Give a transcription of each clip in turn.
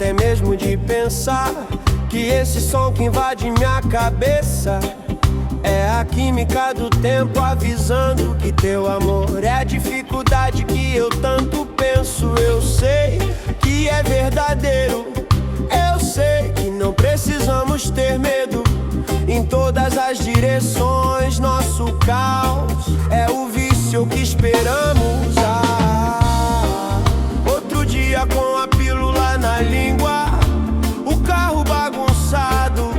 até mesmo de pensar que esse som que invade minha cabeça é a química do tempo avisando que teu amor é a dificuldade que eu tanto penso. Eu sei que é verdadeiro, eu sei que não precisamos ter medo. Em todas as direções, nosso caos é o vício que esperamos. Outro dia com a pílula na língua, o carro bagunçado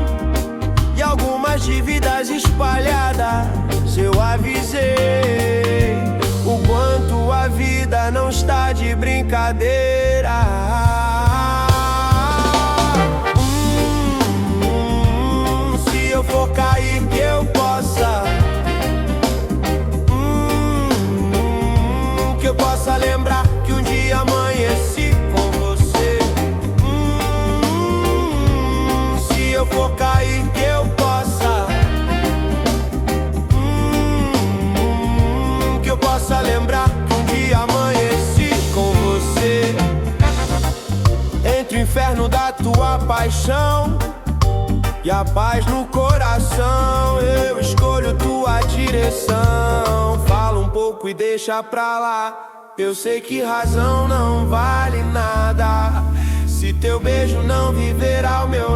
e algumas dívidas espalhadas. Eu avisei o quanto a vida não está de brincadeira. Se eu for cair, que eu possa, que eu possa lembrar que um dia amanheci com você. Se eu for cair, que eu possa, que eu possa lembrar que um dia amanheci com você. Entre o inferno da tua paixão e a paz no coração, eu escolho tua direção. Fala um pouco e deixa pra lá. Eu sei que razão não vale nada se teu beijo não viver ao meu